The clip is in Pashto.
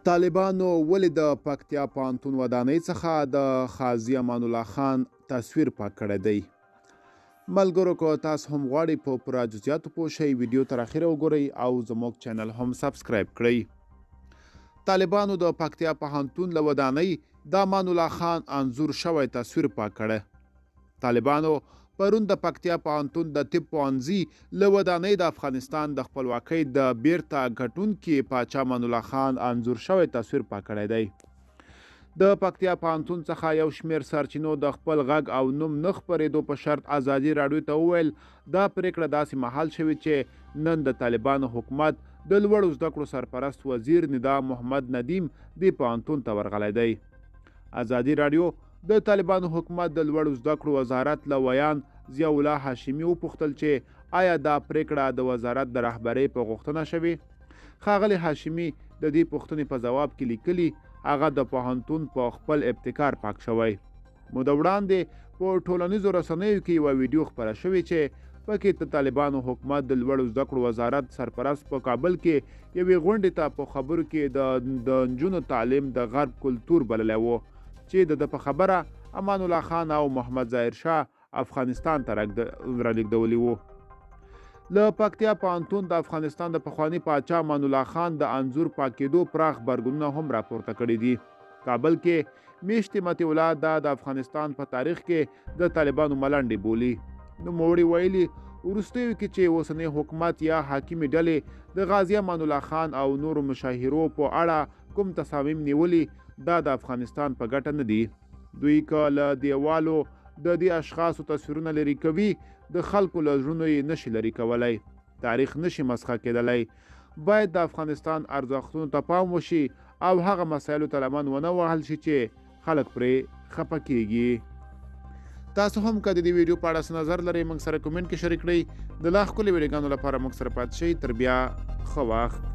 طالبانو ولې د پکتیا پوهنتون ودانۍ څخه د قاضي امان الله خان تصویر پاک کړی دی؟ ملګرو، که تاسو هم غواړئ په پوره جزئیاتو پوه شئ، ویډیو تر اخره وګورئ او زموږ چینل هم سبسکرایب کړئ. طالبانو د پکتیا پوهنتون له ودانۍ د امان الله خان انځور شوی تصویر پاک کړی. طالبانو پرون د پکتیا پوهنتون د طب پوهنځي له ودانۍ د افغانستان د خپلواکۍ د بیرته ګټونکي پاچا امان الله خان انځور شوی تصویر پاک کړی دی. د پکتیا پوهنتون څخه یو شمېر سرچینو د خپل غږ او نوم نه خپرېدو په شرط ازادي راډیو ته وویل دا پرېکړه داسې مهال شوې چې نن د طالبانو حکومت د لوړو زده کړو سرپرست وزیر ندا محمد ندیم دې پوهنتون ته ورغلی دی. ازادي راډیو د طالبانو حکومت د لوړو زده کړو وزارت له ویان ضیاء الله هاشمي وپوښتل چې آیا دا پرېکړه د وزارت د رهبرۍ په غوښتنه شوې؟ ښاغلي هاشمي د دې پوښتنې په ځواب کې لیکلي هغه د پوهنتون په خپل ابتکار پاک شوی. موده وړاندې په ټولنیزو رسنیو کې یوه ویډیو خپره شوې چې پکې د طالبانو حکومت د لوړو زده کړو وزارت سرپرست په کابل کې یوې غونډې ته په خبرو کې د نجونو تعلیم د غرب کلتور بللی و چې د په خبره امان الله خان او محمد ظاهر شاه افغانستان ته رالیږدولي وو. له پکتیا پوهنتون د افغانستان د پخواني پاچا امان الله خان د انځور پاکېدو پراخ غبرګونونه هم راپورته کړي دي. کابل کې میشتې متي الله دا د افغانستان په تاریخ کې د طالبانو ملنډې بولي. نوموړي ویلي وروستیو کې چې اوسنی حکومت یا حاکمي ډلې د غازي امان الله خان او نورو مشاهیرو په اړه کوم تصامیم نیولي دا د افغانستان په ګټه نه دي. دوی که له دیوالو د دې اشخاصو تصویرونه لرې کوي د خلکو له زړونو یې نشي لرې کولی، تاریخ نشي مسخه کېدلی. باید د افغانستان ارزښتونو ته پام وشي او هغه مسایلو ته لمن ونه وهل شي چې خلک پرې خفه کېږي. تاسو هم که د دې ویډیو په اړه څه نظر لرئ موږ سره کمنټ کې شریک کړئ. د لا ښکلې ویډیوګانو لپاره موږ سره پاتې شئ. تر بیا ښه وخت.